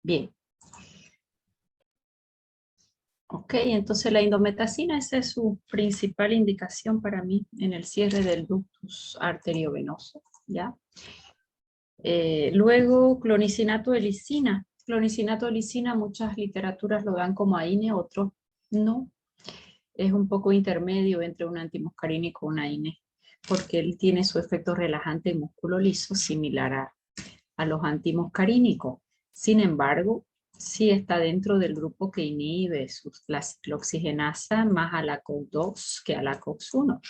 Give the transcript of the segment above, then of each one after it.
Bien. Ok, entonces la indometacina, esa es su principal indicación para mí en el cierre del ductus arteriovenoso, ¿ya? Luego, clonicinato de lisina. Clonicinato de lisina, muchas literaturas lo dan como AINE, otros no. Es un poco intermedio entre un antimuscarínico y un AINE, porque él tiene su efecto relajante en músculo liso, similar a los antimuscarínicos. Sin embargo, sí está dentro del grupo que inhibe la ciclooxigenasa más a la COX-2 que a la COX-1.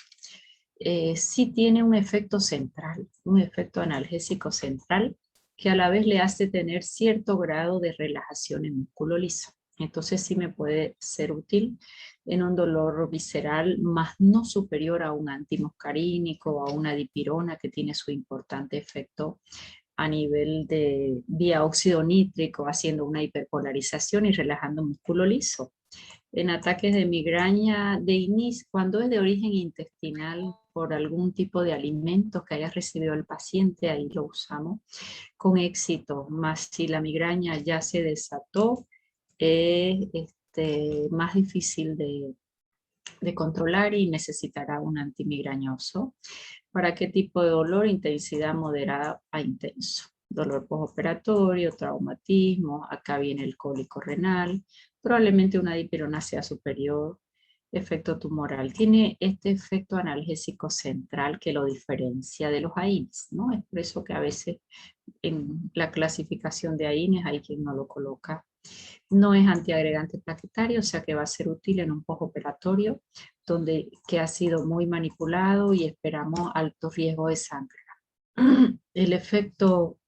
Sí tiene un efecto central, un efecto analgésico central, que a la vez le hace tener cierto grado de relajación en músculo liso. Entonces sí me puede ser útil en un dolor visceral, más no superior a un antimuscarínico o a una dipirona que tiene su importante efecto a nivel de vía óxido nítrico, haciendo una hiperpolarización y relajando músculo liso. En ataques de migraña de inicio, cuando es de origen intestinal por algún tipo de alimentos que haya recibido el paciente, ahí lo usamos con éxito. Más si la migraña ya se desató, es más difícil de controlar y necesitará un antimigrañoso. ¿Para qué tipo de dolor? Intensidad moderada a intenso. Dolor postoperatorio, traumatismo, acá viene el cólico renal, probablemente una dipirona sea superior, efecto tumoral. Tiene este efecto analgésico central que lo diferencia de los AINES, ¿no? Es por eso que a veces en la clasificación de AINES hay quien no lo coloca. No es antiagregante plaquetario, o sea que va a ser útil en un postoperatorio que ha sido muy manipulado y esperamos alto riesgo de sangre. El efecto,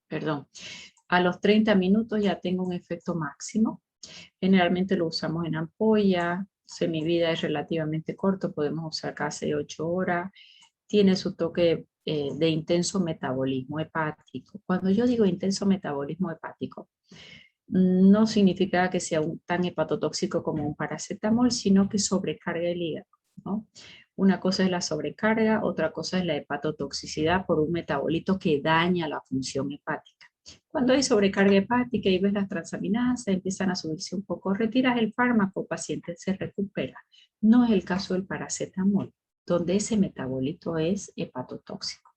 perdón, a los 30 minutos ya tengo un efecto máximo. Generalmente lo usamos en ampolla, semivida es relativamente corto, podemos usar casi 8 horas. Tiene su toque de intenso metabolismo hepático. Cuando yo digo intenso metabolismo hepático, no significa que sea tan hepatotóxico como un paracetamol, sino que sobrecarga el hígado, ¿no? Una cosa es la sobrecarga, otra cosa es la hepatotoxicidad por un metabolito que daña la función hepática. Cuando hay sobrecarga hepática y ves las transaminasas, empiezan a subirse un poco, retiras el fármaco, el paciente se recupera. No es el caso del paracetamol, donde ese metabolito es hepatotóxico.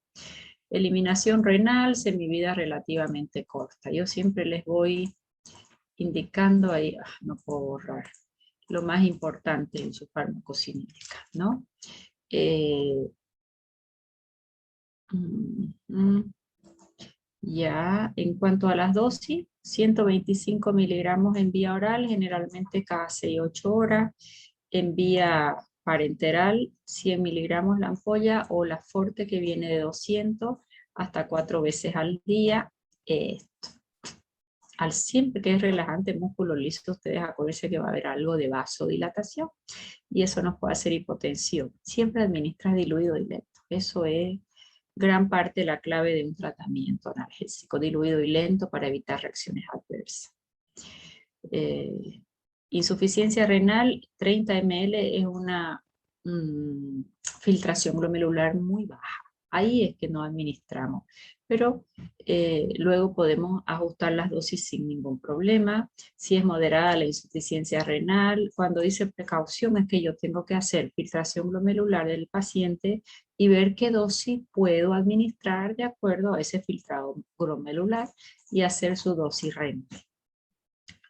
Eliminación renal, semivida relativamente corta. Yo siempre les voy indicando ahí, no puedo borrar, lo más importante en su farmacocinética, ¿no? Ya, en cuanto a las dosis, 125 miligramos en vía oral, generalmente cada 6-8 horas. En vía parenteral, 100 miligramos la ampolla o la forte que viene de 200 hasta 4 veces al día. Al siempre que es relajante, músculo liso, ustedes acuérdense que va a haber algo de vasodilatación y eso nos puede hacer hipotensión. Siempre administrar diluido y lento. Eso es gran parte de la clave de un tratamiento analgésico, diluido y lento para evitar reacciones adversas. Insuficiencia renal, 30 ml es una filtración glomerular muy baja. Ahí es que no administramos, pero luego podemos ajustar las dosis sin ningún problema. Si es moderada la insuficiencia renal, cuando dice precaución es que yo tengo que hacer filtración glomerular del paciente y ver qué dosis puedo administrar de acuerdo a ese filtrado glomerular y hacer su dosis renal.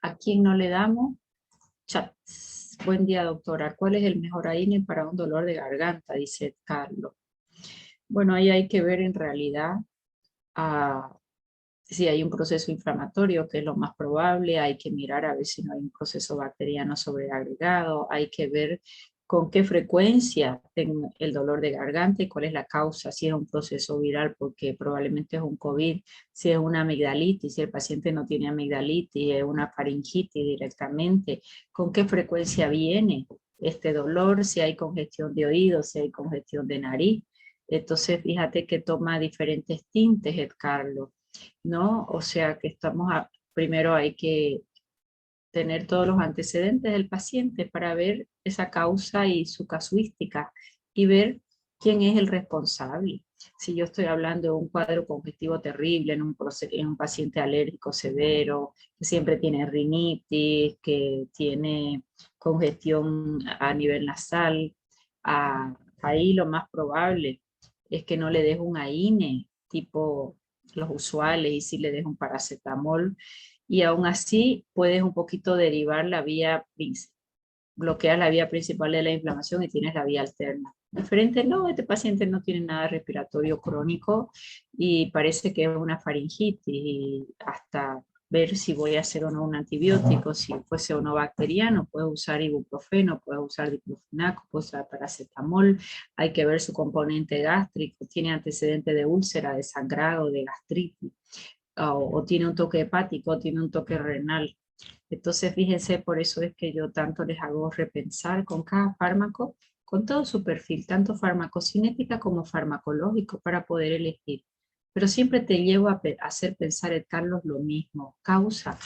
¿A quién no le damos? Chats. Buen día, doctora. ¿Cuál es el mejor AINE para un dolor de garganta? Dice Carlos. Bueno, ahí hay que ver en realidad si hay un proceso inflamatorio, que es lo más probable. Hay que mirar a ver si no hay un proceso bacteriano sobreagregado. Hay que ver con qué frecuencia tengo el dolor de garganta y cuál es la causa, si es un proceso viral, porque probablemente es un COVID, si es una amigdalitis, si el paciente no tiene amigdalitis, es una faringitis directamente, con qué frecuencia viene este dolor, si hay congestión de oídos, si hay congestión de nariz. Entonces, fíjate que toma diferentes tintes, Carlos, ¿no? O sea que primero hay que tener todos los antecedentes del paciente para ver esa causa y su casuística y ver ¿Quién es el responsable? Si yo estoy hablando de un cuadro congestivo terrible en un paciente alérgico severo, que siempre tiene rinitis, que tiene congestión a nivel nasal, ahí lo más probable es que no le des un AINE tipo los usuales y si le des un paracetamol y aún así puedes un poquito derivar la vía principal, bloqueas la vía principal de la inflamación y tienes la vía alterna. Diferente, no, este paciente no tiene nada respiratorio crónico y parece que es una faringitis y hasta ver si voy a hacer o no un antibiótico, si fuese o no bacteriano, puedo usar ibuprofeno, puedo usar diclofenaco, puedo usar paracetamol, hay que ver su componente gástrico, tiene antecedente de úlcera, de sangrado, de gastritis, o tiene un toque hepático, o tiene un toque renal. Entonces, fíjense, por eso es que yo tanto les hago repensar con cada fármaco, con todo su perfil, tanto farmacocinética como farmacológico, para poder elegir. Pero siempre te llevo a hacer pensar, Carlos, lo mismo. Causa,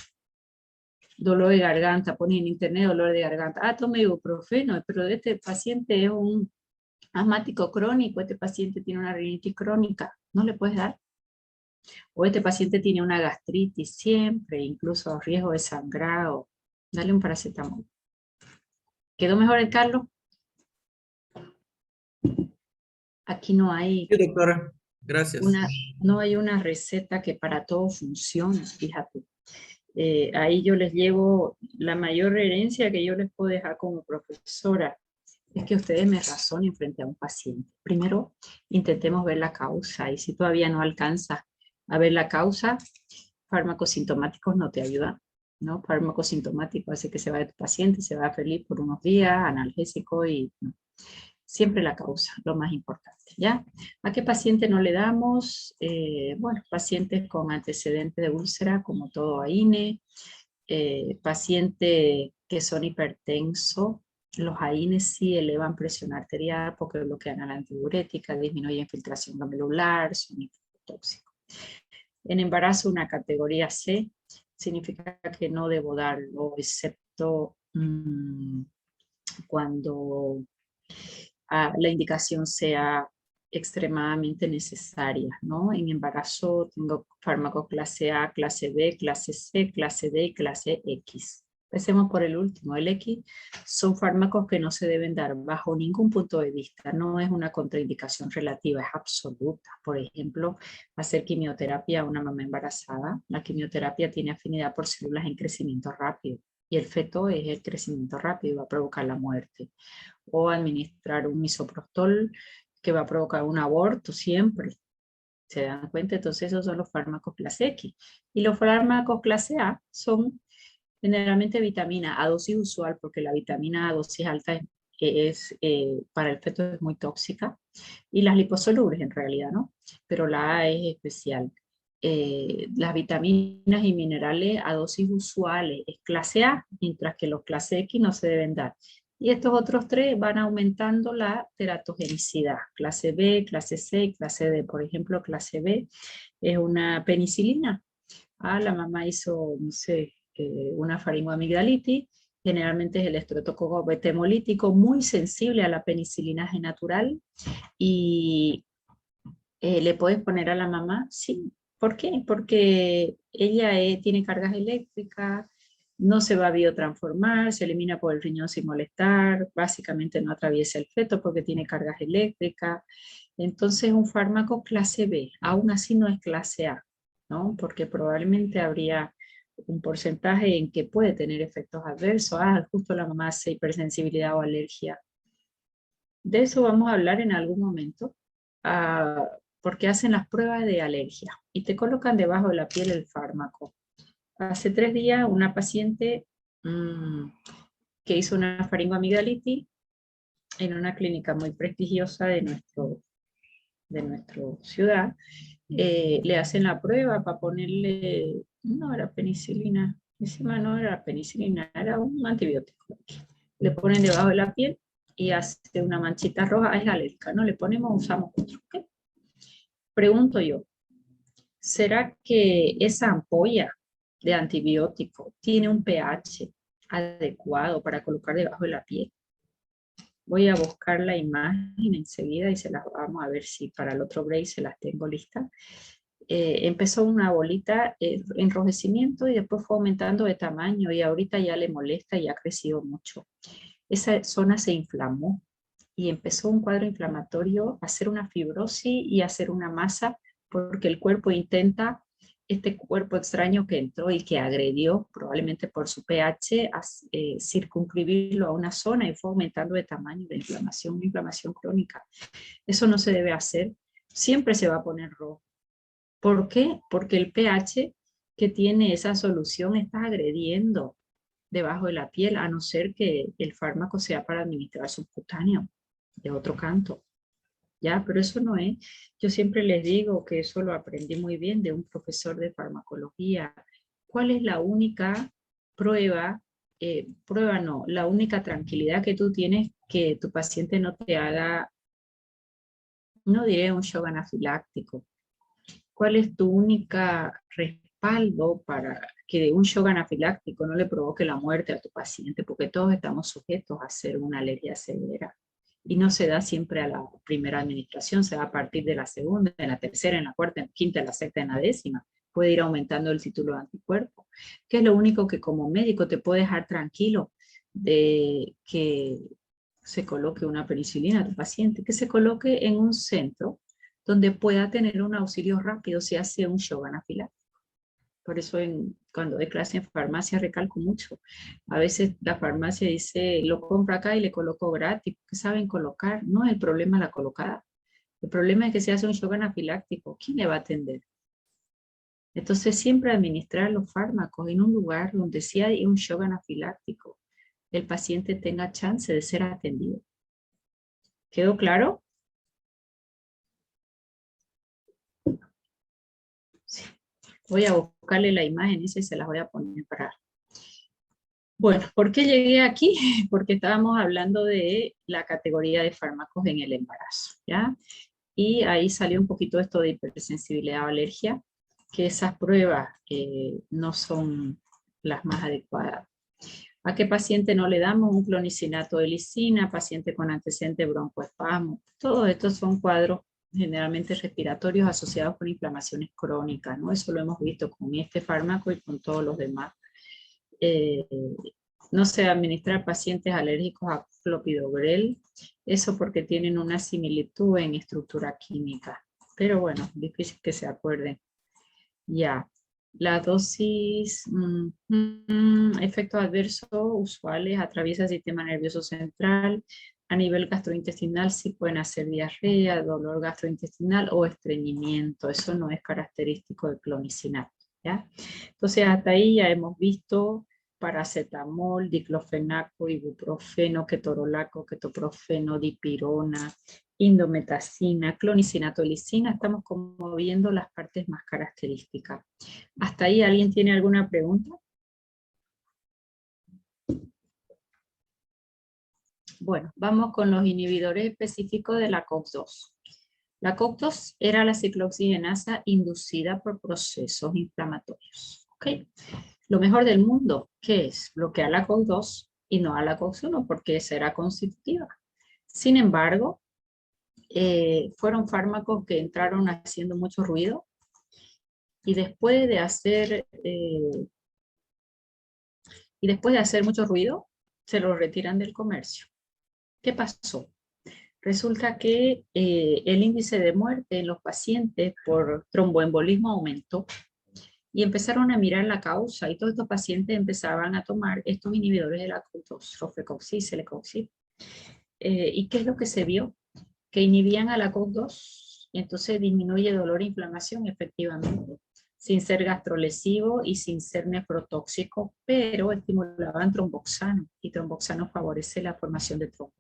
dolor de garganta, pone en internet dolor de garganta. Ah, tome ibuprofeno, pero este paciente es un asmático crónico, este paciente tiene una rinitis crónica. ¿No le puedes dar? O este paciente tiene una gastritis siempre, incluso riesgo de sangrado. Dale un paracetamol. ¿Quedó mejor el Carlos? Aquí no hay Sí, doctora. Gracias. no hay una receta que para todo funcione, fíjate. Ahí yo les llevo la mayor herencia que yo les puedo dejar como profesora, es que ustedes me razonen frente a un paciente. Primero, intentemos ver la causa y si todavía no alcanza a ver la causa, fármacos sintomáticos no te ayudan, ¿no? Fármacos sintomáticos hace que se vaya tu paciente, se va feliz por unos días, analgésico y no. Siempre la causa, lo más importante, ¿ya? ¿A qué paciente no le damos? Bueno, pacientes con antecedentes de úlcera, como todo AINE, pacientes que son hipertensos, los AINES sí elevan presión arterial porque bloquean a la antidiurética, disminuyen filtración glomerular, son tóxicos. En embarazo, una categoría C, significa que no debo darlo, excepto cuando la indicación sea extremadamente necesaria, ¿no? En embarazo tengo fármacos clase A, clase B, clase C, clase D y clase X. Empecemos por el último, el X. Son fármacos que no se deben dar bajo ningún punto de vista, no es una contraindicación relativa, es absoluta. Por ejemplo, hacer quimioterapia a una mamá embarazada. La quimioterapia tiene afinidad por células en crecimiento rápido y el feto es el crecimiento rápido y va a provocar la muerte. O administrar un misoprostol que va a provocar un aborto siempre. ¿Se dan cuenta? Entonces esos son los fármacos clase X. Y los fármacos clase A son generalmente vitamina a dosis usual, porque la vitamina a dosis alta para el feto es muy tóxica. Y las liposolubles en realidad, ¿no? Pero la A es especial. Las vitaminas y minerales a dosis usuales es clase A, mientras que los clase X no se deben dar. Y estos otros tres van aumentando la teratogenicidad. Clase B, clase C y clase D. Por ejemplo, clase B es una penicilina. La mamá hizo, no sé, una faringoamigdalitis. Generalmente es el estreptococo betemolítico, muy sensible a la penicilina G natural. Y ¿le puedes poner a la mamá? Sí. ¿Por qué? Porque ella tiene cargas eléctricas, no se va a biotransformar, se elimina por el riñón sin molestar, básicamente no atraviesa el feto porque tiene cargas eléctricas. Entonces un fármaco clase B, aún así no es clase A, ¿no? Porque probablemente habría un porcentaje en que puede tener efectos adversos. Justo la mamá hace hipersensibilidad o alergia. De eso vamos a hablar en algún momento, porque hacen las pruebas de alergia y te colocan debajo de la piel el fármaco. Hace 3 días una paciente que hizo una faringoamigdalitis en una clínica muy prestigiosa de nuestra ciudad, le hacen la prueba para ponerle, no era penicilina, encima no era penicilina, era un antibiótico. Le ponen debajo de la piel y hace una manchita roja, es alérgica, ¿no? Le ponemos, usamos otro, ¿ok? Pregunto yo, ¿será que esa ampolla de antibiótico tiene un pH adecuado para colocar debajo de la piel? Voy a buscar la imagen enseguida y se las vamos a ver si para el otro break se las tengo listas. Empezó una bolita, enrojecimiento, y después fue aumentando de tamaño y ahorita ya le molesta y ha crecido mucho. Esa zona se inflamó y empezó un cuadro inflamatorio, a hacer una fibrosis y a hacer una masa, porque el cuerpo intenta, este cuerpo extraño que entró y que agredió, probablemente por su pH, circunscribirlo a una zona, y fue aumentando de tamaño de inflamación, una inflamación crónica. Eso no se debe hacer, siempre se va a poner rojo. ¿Por qué? Porque el pH que tiene esa solución está agrediendo debajo de la piel, a no ser que el fármaco sea para administrar subcutáneo, de otro canto. ¿Ya? Pero eso no es. Yo siempre les digo que eso lo aprendí muy bien de un profesor de farmacología. ¿Cuál es la única prueba? Prueba no, la única tranquilidad que tú tienes, que tu paciente no te haga, no diré un shock anafiláctico. ¿Cuál es tu única respaldo para que un shock anafiláctico no le provoque la muerte a tu paciente? Porque todos estamos sujetos a hacer una alergia severa. Y no se da siempre a la primera administración, se da a partir de la segunda, en la tercera, en la cuarta, en la quinta, en la sexta, en la décima. Puede ir aumentando el título de anticuerpo, que es lo único que como médico te puede dejar tranquilo de que se coloque una penicilina a tu paciente, que se coloque en un centro donde pueda tener un auxilio rápido si hace un shock anafiláctico. Por eso cuando doy clase en farmacia recalco mucho. A veces la farmacia dice, lo compra acá y le coloco gratis, porque saben colocar. No es el problema la colocada. El problema es que si hace un shock anafiláctico, ¿quién le va a atender? Entonces siempre administrar los fármacos en un lugar donde si hay un shock anafiláctico, el paciente tenga chance de ser atendido. ¿Quedó claro? Sí. Voy a buscarle la imagen esa y se las voy a poner para... Bueno, ¿por qué llegué aquí? Porque estábamos hablando de la categoría de fármacos en el embarazo, ¿ya? Y ahí salió un poquito esto de hipersensibilidad o alergia, que esas pruebas no son las más adecuadas. ¿A qué paciente no le damos un clonicinato de lisina? Paciente con antecedente broncoespasmo. Todos estos son cuadros generalmente respiratorios asociados con inflamaciones crónicas, ¿no? Eso lo hemos visto con este fármaco y con todos los demás. No se administra a pacientes alérgicos a clopidogrel, eso porque tienen una similitud en estructura química. Pero bueno, difícil que se acuerden. Ya. La dosis, efectos adversos usuales, atraviesa el sistema nervioso central. A nivel gastrointestinal sí pueden hacer diarrea, dolor gastrointestinal o estreñimiento. Eso no es característico del clonicinato, ¿ya? Entonces hasta ahí ya hemos visto paracetamol, diclofenaco, ibuprofeno, ketorolaco, ketoprofeno, dipirona, indometacina, clonicinatolicina. Estamos como viendo las partes más características. ¿Hasta ahí alguien tiene alguna pregunta? Bueno, vamos con los inhibidores específicos de la COX-2. La COX-2 era la ciclooxigenasa inducida por procesos inflamatorios. ¿Okay? Lo mejor del mundo, ¿qué es? Bloquear la COX-2 y no a la COX-1, porque esa era constitutiva. Sin embargo, fueron fármacos que entraron haciendo mucho ruido, y después de hacer mucho ruido, se los retiran del comercio. ¿Qué pasó? Resulta que el índice de muerte en los pacientes por tromboembolismo aumentó, y empezaron a mirar la causa, y todos estos pacientes empezaban a tomar estos inhibidores de la COX-2, rofecoxib, celecoxib. ¿Y qué es lo que se vio? Que inhibían a la COX-2, y entonces disminuye dolor e inflamación efectivamente, sin ser gastrolesivo y sin ser nefrotóxico, pero estimulaban tromboxano, y tromboxano favorece la formación de trombo.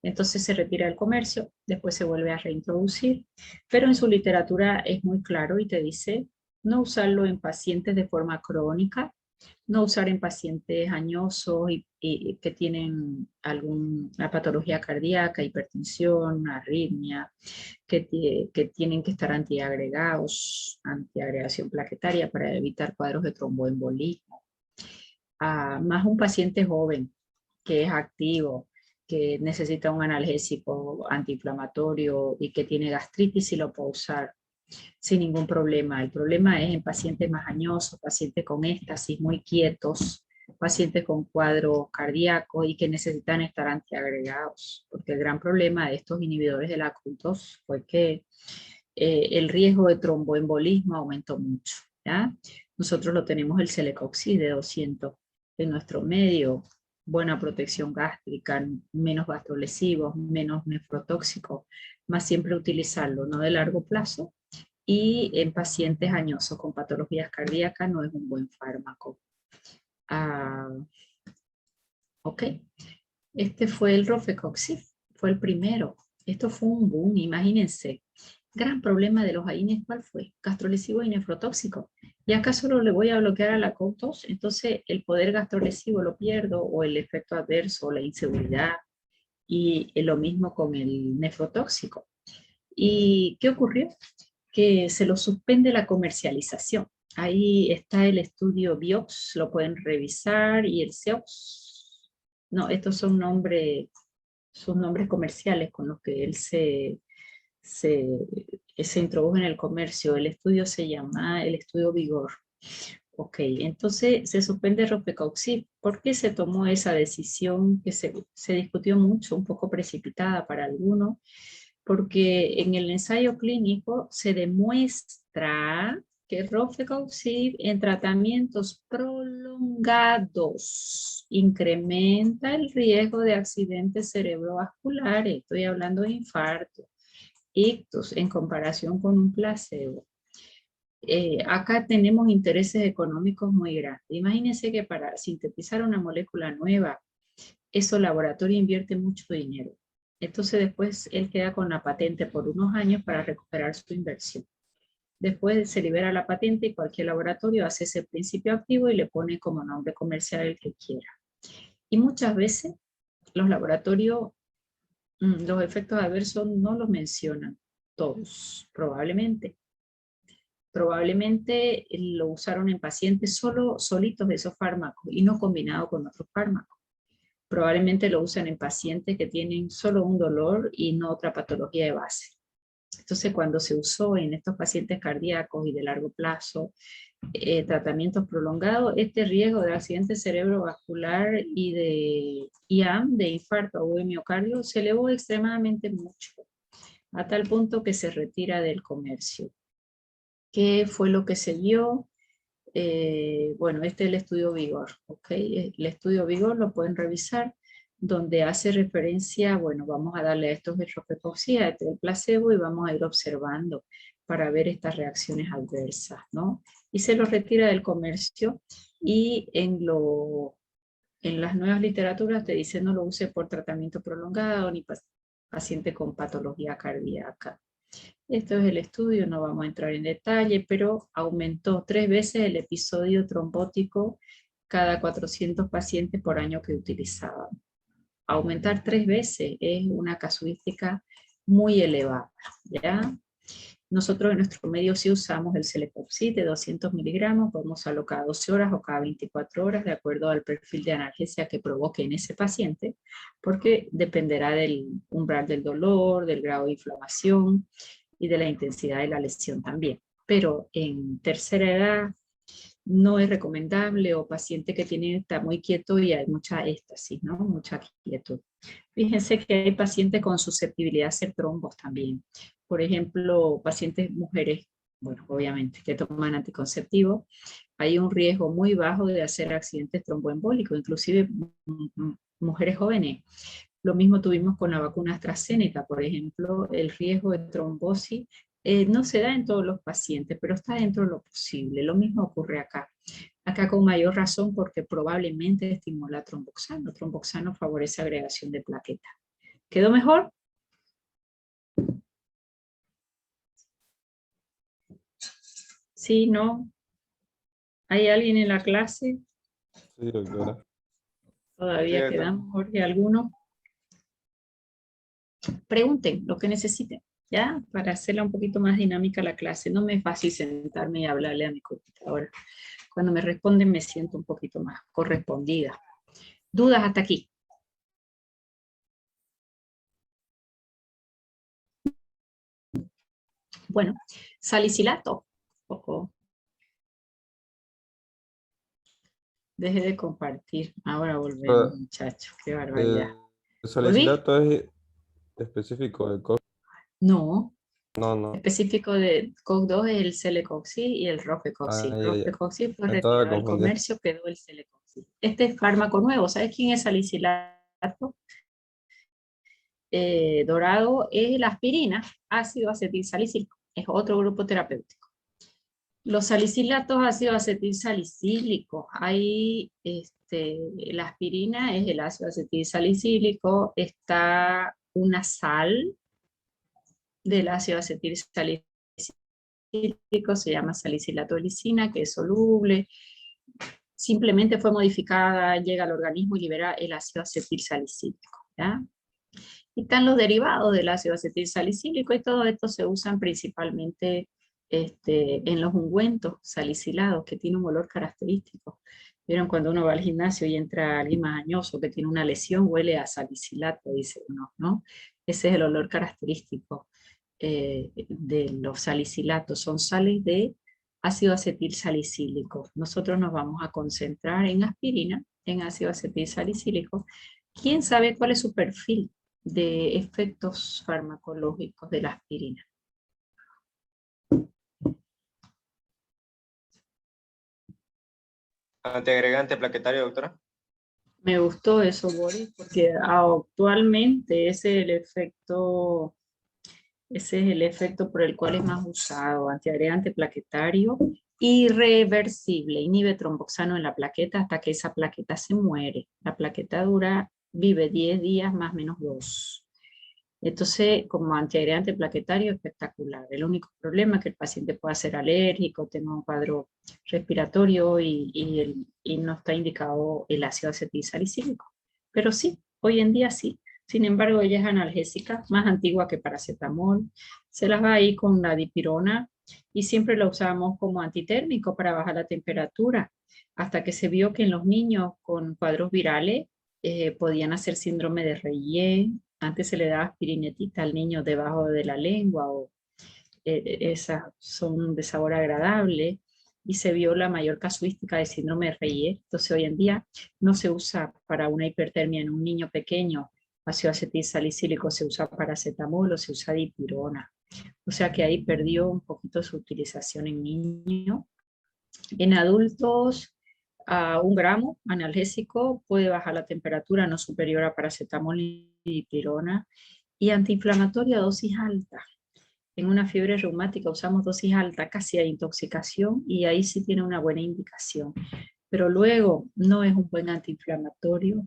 Entonces se retira del comercio, después se vuelve a reintroducir, pero en su literatura es muy claro y te dice no usarlo en pacientes de forma crónica, no usar en pacientes añosos y que tienen alguna patología cardíaca, hipertensión, arritmia, que tienen que estar antiagregados, antiagregación plaquetaria para evitar cuadros de tromboembolismo. Más un paciente joven que es activo, que necesita un analgésico antiinflamatorio y que tiene gastritis, sí lo puedo usar sin ningún problema. El problema es en pacientes más añosos, pacientes con éxtasis muy quietos, pacientes con cuadros cardíacos y que necesitan estar antiagregados, porque el gran problema de estos inhibidores de la COX-2 fue que el riesgo de tromboembolismo aumentó mucho, ¿ya? Nosotros lo tenemos el Celecoxib de 200 en nuestro medio, buena protección gástrica, menos gastrolesivos, menos nefrotóxicos, más siempre utilizarlo, no de largo plazo, y en pacientes añosos con patologías cardíacas no es un buen fármaco. Ok, este fue el Rofecoxib, fue el primero. Esto fue un boom, imagínense. Gran problema de los AINES, ¿cuál fue? Gastrolesivo y nefrotóxico. ¿Y acá solo le voy a bloquear a la COX-2? Entonces el poder gastrolesivo lo pierdo, o el efecto adverso, o la inseguridad, y lo mismo con el nefrotóxico. ¿Y qué ocurrió? Que se lo suspende la comercialización. Ahí está el estudio BIOPS, lo pueden revisar, y el CEOPS. No, estos son nombres comerciales con los que él se introdujo en el comercio. El estudio se llama el estudio Vigor. Ok, entonces se suspende Rofecoxib. ¿Por qué se tomó esa decisión que se discutió mucho, un poco precipitada para algunos? Porque en el ensayo clínico se demuestra que Rofecoxib en tratamientos prolongados incrementa el riesgo de accidentes cerebrovasculares. Estoy hablando de infarto, ictus, en comparación con un placebo. Acá tenemos intereses económicos muy grandes. Imagínense que para sintetizar una molécula nueva, eso laboratorio invierte mucho dinero. Entonces después él queda con la patente por unos años para recuperar su inversión. Después se libera la patente y cualquier laboratorio hace ese principio activo y le pone como nombre comercial el que quiera. Y muchas veces los laboratorios, los efectos adversos no los mencionan todos, probablemente. Probablemente lo usaron en pacientes solitos de esos fármacos y no combinado con otros fármacos. Probablemente lo usan en pacientes que tienen solo un dolor y no otra patología de base. Entonces, cuando se usó en estos pacientes cardíacos y de largo plazo, tratamientos prolongados, este riesgo de accidente cerebrovascular y de IAM, de infarto o de miocardio, se elevó extremadamente mucho, a tal punto que se retira del comercio. ¿Qué fue lo que se vio? Bueno, este es el estudio Vigor, ¿ok? El estudio Vigor lo pueden revisar, donde hace referencia, bueno, vamos a darle a estos de Rofecoxib, a este del placebo, y vamos a ir observando para ver estas reacciones adversas, ¿no? Y se los retira del comercio, y en las nuevas literaturas te dicen no lo use por tratamiento prolongado, ni paciente con patología cardíaca. Esto es el estudio, no vamos a entrar en detalle, pero aumentó 3 veces el episodio trombótico cada 400 pacientes por año que utilizaban. Aumentar 3 veces es una casuística muy elevada, ¿ya? Nosotros en nuestro medio sí usamos el Celecoxib de 200 miligramos, podemos usarlo cada 12 horas o cada 24 horas, de acuerdo al perfil de analgesia que provoque en ese paciente, porque dependerá del umbral del dolor, del grado de inflamación y de la intensidad de la lesión también. Pero en tercera edad no es recomendable, o paciente que está muy quieto y hay mucha éxtasis, ¿no? Mucha quietud. Fíjense que hay pacientes con susceptibilidad a hacer trombos también. Por ejemplo, pacientes mujeres, bueno, obviamente, que toman anticonceptivos, hay un riesgo muy bajo de hacer accidentes tromboembólicos, inclusive mujeres jóvenes. Lo mismo tuvimos con la vacuna AstraZeneca, por ejemplo, el riesgo de trombosis no se da en todos los pacientes, pero está dentro de lo posible. Lo mismo ocurre acá. Acá con mayor razón porque probablemente estimula tromboxano. Tromboxano favorece agregación de plaquetas. ¿Quedó mejor? ¿Sí? ¿No? ¿Hay alguien en la clase? Sí, doctora. ¿Todavía Sí, quedamos, Jorge, alguno? Pregunten lo que necesiten, ¿ya? Para hacerla un poquito más dinámica la clase. No me es fácil sentarme y hablarle a mi computadora. Cuando me responden me siento un poquito más correspondida. ¿Dudas hasta aquí? Bueno, salicilato. Ojo. Deje de compartir. Ahora volvemos, muchachos. Qué barbaridad. ¿El ¿Volví? salicilato es específico del coco? No. No, no. Específico de COX-2 es el Celecoxib y el Rofecoxib. Ya, ya. Rofecoxib fue Me estaba retirado del confundiendo. comercio, quedó el Celecoxib. Este es fármaco nuevo. ¿Sabes quién es salicilato? Dorado es la aspirina, ácido acetilsalicílico. Es otro grupo terapéutico. Los salicilatos ácido acetilsalicílico. Hay, la aspirina es el ácido acetilsalicílico. Está una sal del ácido acetilsalicílico, se llama salicilatol-lisina, que es soluble. Simplemente fue modificada, llega al organismo y libera el ácido acetilsalicílico, ¿ya? Y están los derivados del ácido acetilsalicílico y todo esto se usan principalmente en los ungüentos salicilados que tienen un olor característico. ¿Vieron cuando uno va al gimnasio y entra alguien más añoso que tiene una lesión, huele a salicilato, dice uno, ¿no? Ese es el olor característico de los salicilatos, son sales de ácido acetilsalicílico. Nosotros nos vamos a concentrar en aspirina, en ácido acetilsalicílico. ¿Quién sabe cuál es su perfil de efectos farmacológicos de la aspirina? Antiagregante plaquetario, doctora. Me gustó eso, Boris, porque actualmente ese es el efecto por el cual es más usado, antiagregante plaquetario, irreversible, inhibe tromboxano en la plaqueta hasta que esa plaqueta se muere. La plaqueta vive 10 días más o menos 2. Entonces, como antiagregante plaquetario, espectacular. El único problema es que el paciente pueda ser alérgico, tenga un cuadro respiratorio y no está indicado el ácido acetilsalicílico. Pero sí, hoy en día sí. Sin embargo, ella es analgésica, más antigua que paracetamol. Se las va ahí con la dipirona y siempre la usamos como antitérmico para bajar la temperatura, hasta que se vio que en los niños con cuadros virales podían hacer síndrome de Reyer. Antes se le daba aspirinetita al niño debajo de la lengua, o esas son de sabor agradable, y se vio la mayor casuística de síndrome de Reyer. Entonces hoy en día no se usa para una hipertermia en un niño pequeño ácido acetilsalicílico, se usa paracetamol o se usa dipirona. O sea que ahí perdió un poquito su utilización en niños. En adultos, a 1 gramo analgésico puede bajar la temperatura no superior a paracetamol y dipirona, y antiinflamatorio a dosis alta. En una fiebre reumática usamos dosis alta, casi hay intoxicación, y ahí sí tiene una buena indicación. Pero luego no es un buen antiinflamatorio,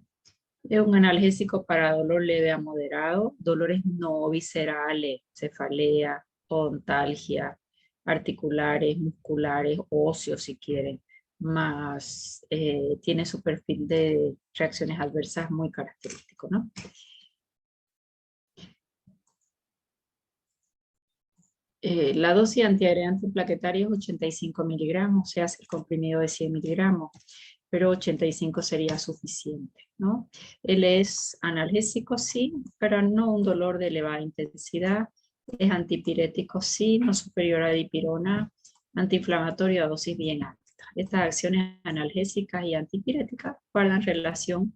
es un analgésico para dolor leve a moderado, dolores no viscerales, cefalea, ontalgia, articulares, musculares, óseos si quieren, más tiene su perfil de reacciones adversas muy característico, ¿no? La dosis antiagregante plaquetaria es 85 miligramos, se hace el comprimido de 100 miligramos, pero 85 sería suficiente, ¿no? Él es analgésico, sí, pero no un dolor de elevada intensidad. Es antipirético, sí, no superior a dipirona, antiinflamatorio a dosis bien alta. Estas acciones analgésicas y antipiréticas guardan relación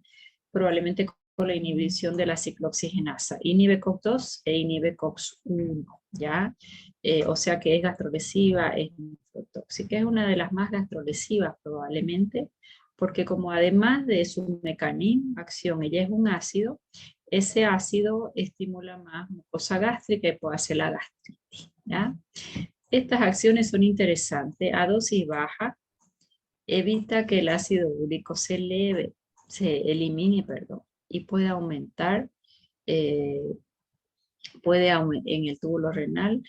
probablemente con la inhibición de la ciclooxigenasa. Inhibe COX-2 e inhibe COX-1, ¿ya? O sea que es gastrolesiva, es nefrotóxica, es una de las más gastrolesivas probablemente, porque como además de su mecanismo de acción, ella es un ácido, ese ácido estimula más mucosa gástrica y puede hacer la gastritis, ¿ya? Estas acciones son interesantes. A dosis baja evita que el ácido úrico se elimine, perdón, y puede aumentar, en el túbulo renal,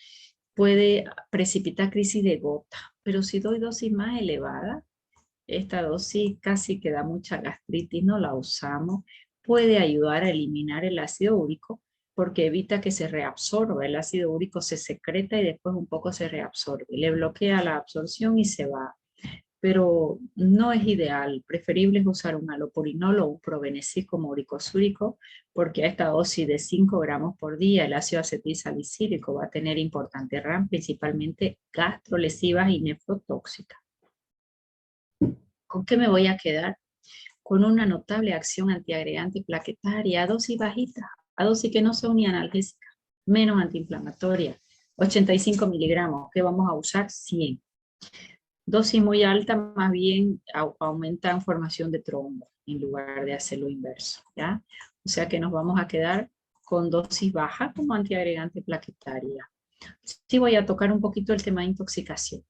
puede precipitar crisis de gota, pero si doy dosis más elevada, esta dosis casi que da mucha gastritis, no la usamos, puede ayudar a eliminar el ácido úrico porque evita que se reabsorba, el ácido úrico se secreta y después un poco se reabsorbe, le bloquea la absorción y se va. pero no es ideal. Preferible es usar un halopurinol o un probenecid como uricosúrico, porque a esta dosis de 5 gramos por día el ácido acetilsalicílico va a tener importante RAM, principalmente gastrolesivas y nefrotóxicas. ¿Con qué me voy a quedar? Con una notable acción antiagregante plaquetaria a dosis bajitas, a dosis que no son ni analgésicas, menos antiinflamatoria, 85 miligramos, que vamos a usar 100. Dosis muy alta más bien aumentan formación de trombo en lugar de hacer lo inverso, ¿ya? O sea que nos vamos a quedar con dosis baja como antiagregante plaquetaria. Sí voy a tocar un poquito el tema de intoxicación.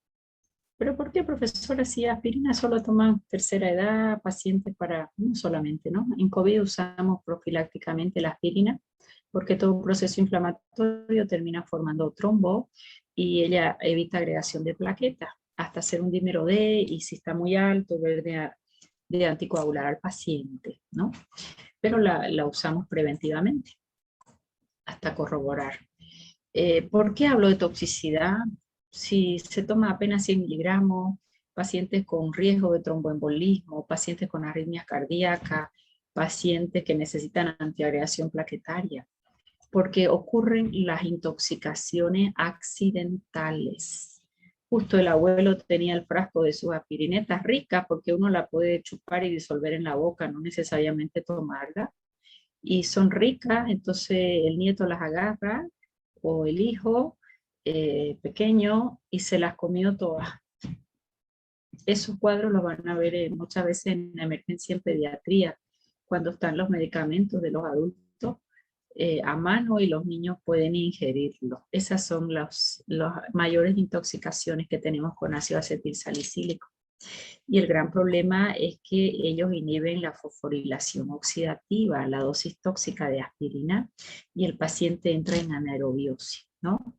¿Pero por qué, profesora? Si aspirina solo toman tercera edad, pacientes para, no solamente, ¿no? En COVID usamos profilácticamente la aspirina porque todo proceso inflamatorio termina formando trombo y ella evita agregación de plaquetas hasta hacer un dímero D y si está muy alto, ver de anticoagular al paciente, ¿no? Pero la usamos preventivamente hasta corroborar. ¿Por qué hablo de toxicidad? Si se toma apenas 100 miligramos, pacientes con riesgo de tromboembolismo, pacientes con arritmias cardíacas, pacientes que necesitan antiagregación plaquetaria, porque ocurren las intoxicaciones accidentales. Justo el abuelo tenía el frasco de sus aspirinetas ricas, porque uno la puede chupar y disolver en la boca, no necesariamente tomarla, y son ricas, entonces el nieto las agarra, o el hijo pequeño, y se las comió todas. Esos cuadros los van a ver muchas veces en la emergencia en pediatría, cuando están los medicamentos de los adultos a mano y los niños pueden ingerirlos. Esas son las mayores intoxicaciones que tenemos con ácido acetilsalicílico. Y el gran problema es que ellos inhiben la fosforilación oxidativa, la dosis tóxica de aspirina, y el paciente entra en anaerobiosis, ¿no?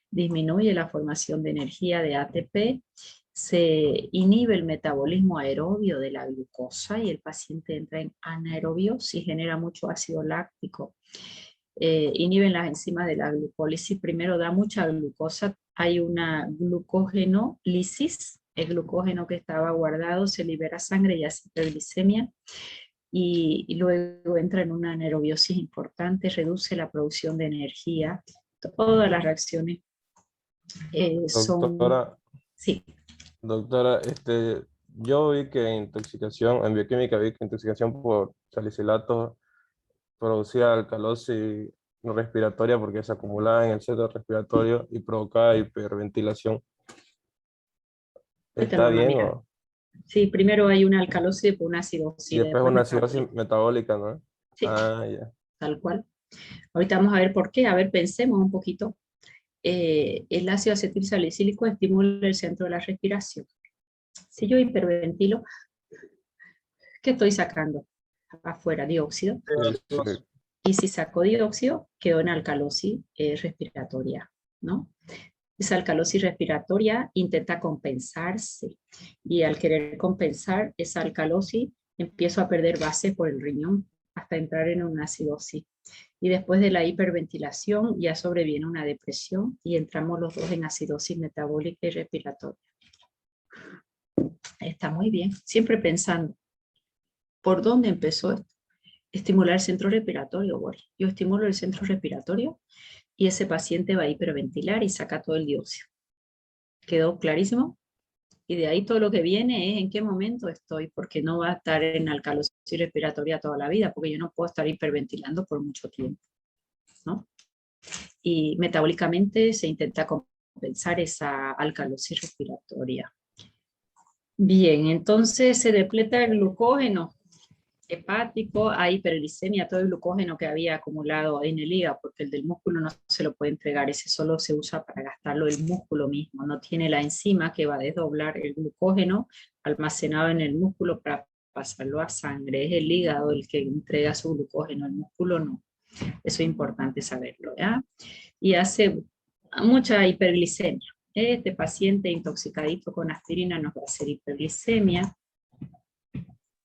Disminuye la formación de energía de ATP, se inhibe el metabolismo aerobio de la glucosa y el paciente entra en anaerobiosis, genera mucho ácido láctico. Inhiben las enzimas de la glucólisis, primero da mucha glucosa, hay una glucógenolisis, el glucógeno que estaba guardado se libera a sangre y hace hiperglicemia, y luego entra en una anaerobiosis importante, reduce la producción de energía. Todas las reacciones son... Doctora, Sí. doctora, yo vi que intoxicación, en bioquímica vi que intoxicación por salicilatos producía alcalosis no respiratoria porque se acumulaba en el centro respiratorio y provocaba hiperventilación. Ahorita lo ¿Está van a bien mirar. o...? Sí, primero hay una alcalosis y después una acidosis. Y después una acidosis metabólica, ¿no? Sí, Ah, ya. tal cual. Ahorita vamos a ver por qué. A ver, pensemos un poquito. El ácido acetilsalicílico estimula el centro de la respiración. Si yo hiperventilo, ¿qué estoy sacando? Afuera, dióxido. Sí. Y si saco dióxido, quedo en alcalosis respiratoria, ¿no? Esa alcalosis respiratoria intenta compensarse, y al querer compensar esa alcalosis, empiezo a perder base por el riñón hasta entrar en una acidosis. Y después de la hiperventilación ya sobreviene una depresión y entramos los dos en acidosis metabólica y respiratoria. Está muy bien, siempre pensando, ¿por dónde empezó esto? Estimular el centro respiratorio, Boris. Yo estimulo el centro respiratorio y ese paciente va a hiperventilar y saca todo el dióxido. ¿Quedó clarísimo? Y de ahí todo lo que viene es en qué momento estoy, porque no va a estar en alcalosis respiratoria toda la vida, porque yo no puedo estar hiperventilando por mucho tiempo, ¿no? Y metabólicamente se intenta compensar esa alcalosis respiratoria. Bien, entonces se depleta el glucógeno hepático, hay hiperglicemia, todo el glucógeno que había acumulado en el hígado, porque el del músculo no se lo puede entregar, ese solo se usa para gastarlo el músculo mismo, no tiene la enzima que va a desdoblar el glucógeno almacenado en el músculo para pasarlo a sangre, es el hígado el que entrega su glucógeno, el músculo no. Eso es importante saberlo, ¿ya? Y hace mucha hiperglicemia. Este paciente intoxicadito con aspirina nos va a hacer hiperglicemia.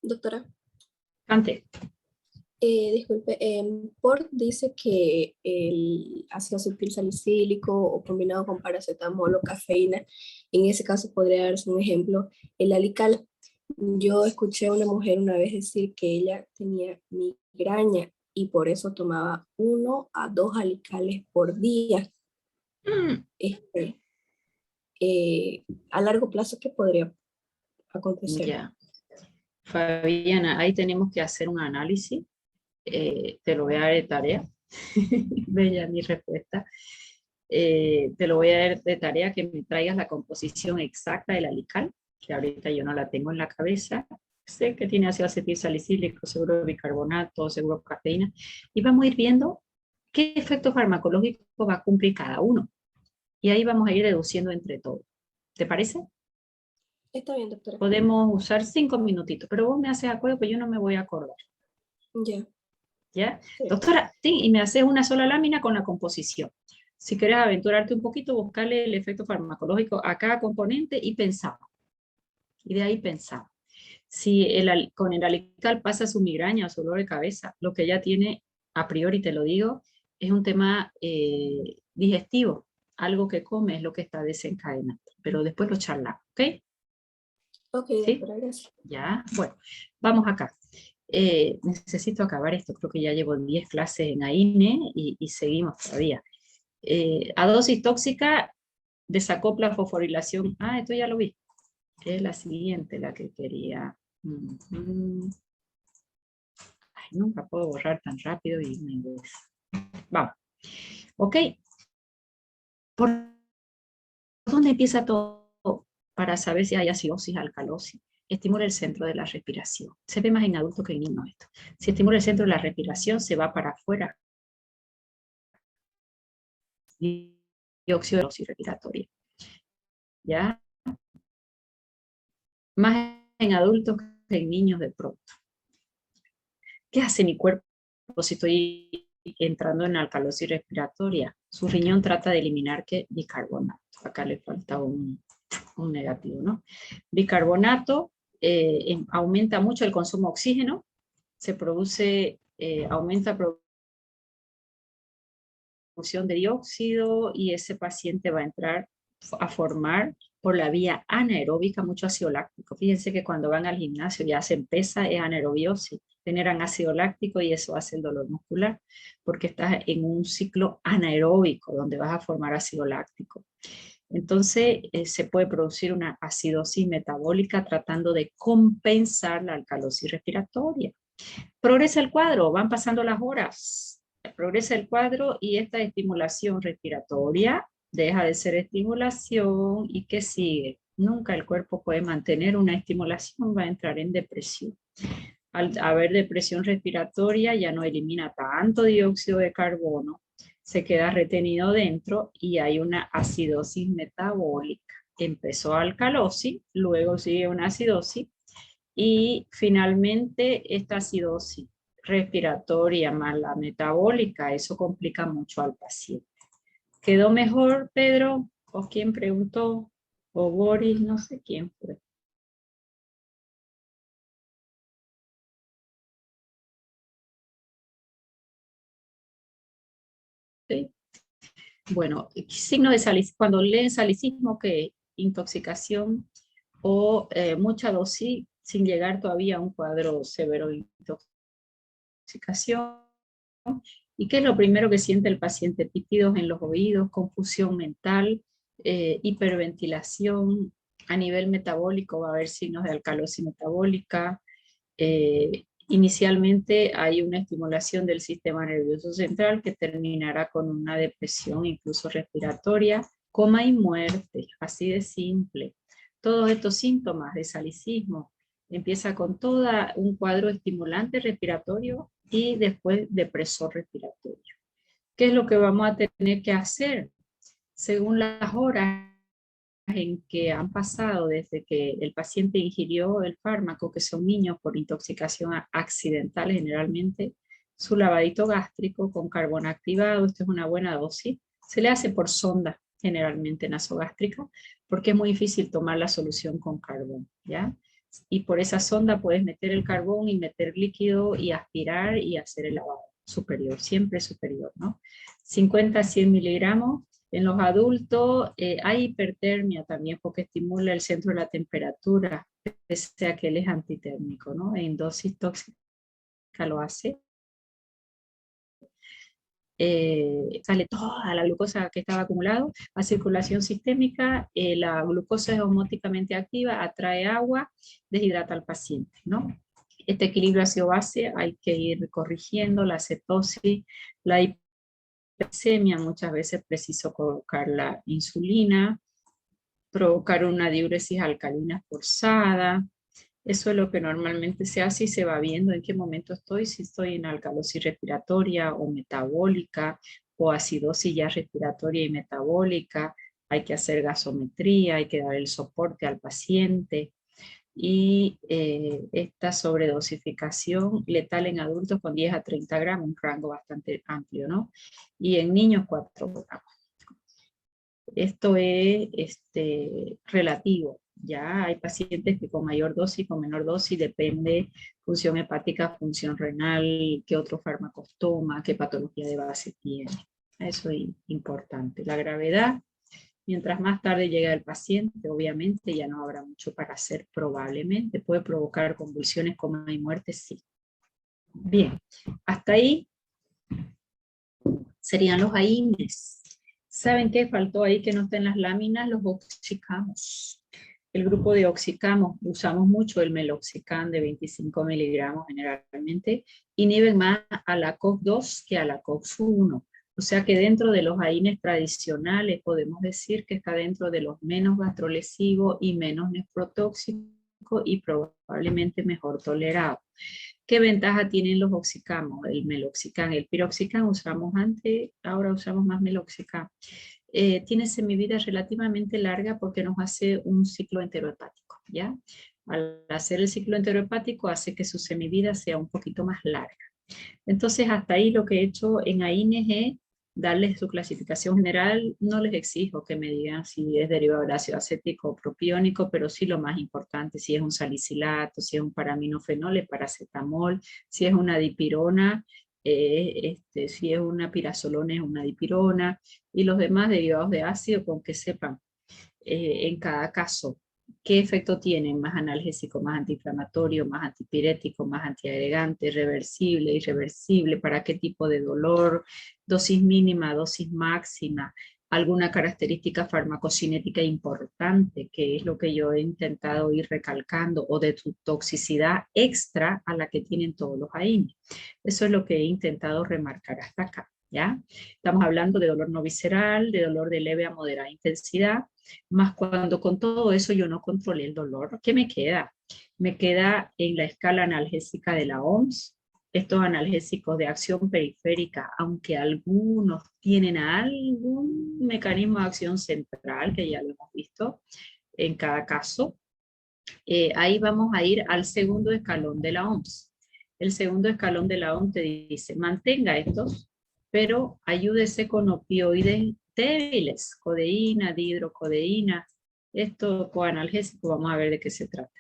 Doctora. Ante. Disculpe, Port dice que el ácido acetil salicílico o combinado con paracetamol o cafeína, en ese caso podría darse un ejemplo, el alical. Yo escuché a una mujer una vez decir que ella tenía migraña y por eso tomaba 1 a 2 alicales por día. A largo plazo, ¿qué podría acontecer? Ya. Fabiana, ahí tenemos que hacer un análisis. Te lo voy a dar de tarea. Bella mi respuesta. Te lo voy a dar de tarea que me traigas la composición exacta del alical, que ahorita yo no la tengo en la cabeza. Sé que tiene ácido acetil salicílico, seguro bicarbonato, seguro cafeína. Y vamos a ir viendo qué efecto farmacológico va a cumplir cada uno. Y ahí vamos a ir deduciendo entre todos. ¿Te parece? Está bien, doctora. Podemos usar 5 minutitos, pero vos me haces acuerdo que yo no me voy a acordar. Ya. ¿Ya? Sí. Doctora, sí, y me haces una sola lámina con la composición. Si quieres aventurarte un poquito, buscarle el efecto farmacológico a cada componente y pensaba. Y de ahí pensaba. Si con el alical pasa su migraña o su dolor de cabeza, lo que ella tiene, a priori te lo digo, es un tema digestivo. Algo que come es lo que está desencadenando. Pero después lo charlamos, ¿ok? Ok, ¿Sí? doctora, gracias. Ya, bueno, vamos acá. Necesito acabar esto, creo que ya llevo 10 clases en AINE y seguimos todavía. A dosis tóxica, desacopla fosforilación. Ah, esto ya lo vi. Es la siguiente, la que quería. Ay, nunca puedo borrar tan rápido y me... Vamos. Ok. ¿Por dónde empieza todo? Para saber si hay acidosis, alcalosis. Estimula el centro de la respiración. Se ve más en adultos que en niños esto. Si estimula el centro de la respiración, se va para afuera. Dióxido de óxido respiratorio. ¿Ya? Más en adultos que en niños de pronto. ¿Qué hace mi cuerpo si estoy entrando en alcalosis respiratoria? Su riñón trata de eliminar ¿qué? Bicarbonato. Acá le falta un negativo, ¿no? Bicarbonato aumenta mucho el consumo de oxígeno, se produce, aumenta la producción de dióxido y ese paciente va a entrar a formar por la vía anaeróbica mucho ácido láctico. Fíjense que cuando van al gimnasio y hacen pesa es anaerobiosis, generan ácido láctico y eso hace el dolor muscular porque estás en un ciclo anaeróbico donde vas a formar ácido láctico. Entonces se puede producir una acidosis metabólica tratando de compensar la alcalosis respiratoria. Progresa el cuadro, van pasando las horas, progresa el cuadro y esta estimulación respiratoria deja de ser estimulación y ¿qué sigue? Nunca el cuerpo puede mantener una estimulación, va a entrar en depresión. Al haber depresión respiratoria ya no elimina tanto dióxido de carbono, se queda retenido dentro y hay una acidosis metabólica. Empezó alcalosis, luego sigue una acidosis y finalmente esta acidosis respiratoria más la metabólica, eso complica mucho al paciente. ¿Quedó mejor, Pedro? ¿O quién preguntó? ¿O Boris? No sé quién fue. ¿Sí? Bueno, signos de salicismo, cuando leen salicismo, que intoxicación o mucha dosis sin llegar todavía a un cuadro severo de intoxicación. ¿Y qué es lo primero que siente el paciente? Pitidos en los oídos, confusión mental, hiperventilación. A nivel metabólico va a haber signos de alcalosis metabólica. Inicialmente hay una estimulación del sistema nervioso central que terminará con una depresión incluso respiratoria, coma y muerte, así de simple. Todos estos síntomas de salicismo empieza con todo un cuadro estimulante respiratorio y después depresor respiratorio. ¿Qué es lo que vamos a tener que hacer? Según las horas en que han pasado desde que el paciente ingirió el fármaco, que son niños por intoxicación accidental generalmente, su lavadito gástrico con carbón activado, esto es una buena dosis, se le hace por sonda generalmente nasogástrica, porque es muy difícil tomar la solución con carbón, ¿ya? y por esa sonda puedes meter el carbón y meter líquido y aspirar y hacer el lavado superior, siempre superior, ¿no? 50 a 100 miligramos. En los adultos hay hipertermia también porque estimula el centro de la temperatura, pese a que él es antitérmico, ¿no? En dosis tóxica lo hace. Sale toda la glucosa que estaba acumulado a circulación sistémica, la glucosa es osmóticamente activa, atrae agua, deshidrata al paciente, ¿no? Este equilibrio ácido-base hay que ir corrigiendo, la cetosis, la hiperglicemia, muchas veces preciso colocar la insulina, provocar una diuresis alcalina forzada. Eso es lo que normalmente se hace y se va viendo en qué momento estoy, si estoy en alcalosis respiratoria o metabólica, o acidosis ya respiratoria y metabólica. Hay que hacer gasometría, hay que dar el soporte al paciente. Y esta sobredosificación letal en adultos con 10 a 30 gramos, un rango bastante amplio, ¿no? Y en niños 4 gramos. Esto es relativo. Ya hay pacientes que con mayor dosis, con menor dosis, depende función hepática, función renal, qué otro fármaco toma, qué patología de base tiene. Eso es importante. La gravedad, mientras más tarde llega el paciente, obviamente ya no habrá mucho para hacer probablemente. Puede provocar convulsiones, coma y muerte, sí. Bien, hasta ahí serían los AINES. ¿Saben qué faltó ahí que no está en las láminas? Los oxicamos. El grupo de oxicamos, usamos mucho el meloxicam de 25 miligramos generalmente, inhiben más a la COX-2 que a la COX-1. O sea que dentro de los AINES tradicionales podemos decir que está dentro de los menos gastrolesivos y menos nefrotóxicos y probablemente mejor tolerado. ¿Qué ventaja tienen los oxicamos? El meloxicam, el piroxicam usamos antes, ahora usamos más meloxicam. Tiene semivida relativamente larga porque nos hace un ciclo enterohepático, ¿ya? Al hacer el ciclo enterohepático hace que su semivida sea un poquito más larga. Entonces hasta ahí lo que he hecho en AINES es darles su clasificación general. No les exijo que me digan si es derivado del ácido acético o propiónico, pero sí lo más importante, si es un salicilato, si es un paraminofenol, es paracetamol, si es una dipirona, si es una pirazolona, es una dipirona, y los demás derivados de ácido con que sepan en cada caso qué efecto tienen, más analgésico, más antiinflamatorio, más antipirético, más antiagregante, reversible, irreversible, para qué tipo de dolor, dosis mínima, dosis máxima, alguna característica farmacocinética importante, que es lo que yo he intentado ir recalcando, o de tu toxicidad extra a la que tienen todos los AINES. Eso es lo que he intentado remarcar hasta acá, ¿ya? Estamos hablando de dolor no visceral, de dolor de leve a moderada intensidad, más cuando con todo eso yo no controlé el dolor. ¿Qué me queda? Me queda en la escala analgésica de la OMS, estos analgésicos de acción periférica, aunque algunos tienen algún mecanismo de acción central, que ya lo hemos visto en cada caso, ahí vamos a ir al segundo escalón de la OMS. El segundo escalón de la OMS te dice, mantenga estos, pero ayúdese con opioides débiles, codeína, dihidrocodeína, esto coanalgésico, vamos a ver de qué se trata.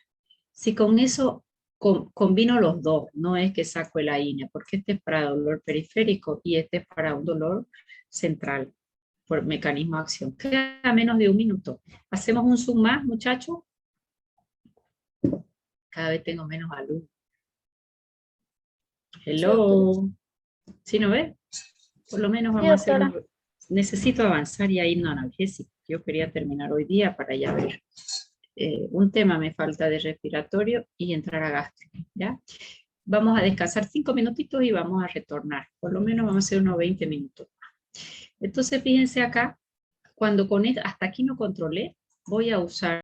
Si con eso combino los dos, no es que saco el AINE, porque este es para dolor periférico y este es para un dolor central, por mecanismo de acción. Queda menos de un minuto. Hacemos un zoom más, muchachos. Cada vez tengo menos alumnos. Hello. ¿Sí no ves? Por lo menos vamos a hacer... Necesito avanzar y ir no analgésico. Yo quería terminar hoy día para ya ver. Un tema me falta de respiratorio y entrar a gastro, ¿ya? Vamos a descansar 5 minutitos y vamos a retornar. Por lo menos vamos a hacer unos 20 minutos. Entonces fíjense acá, cuando con esto, hasta aquí no controlé, voy a usar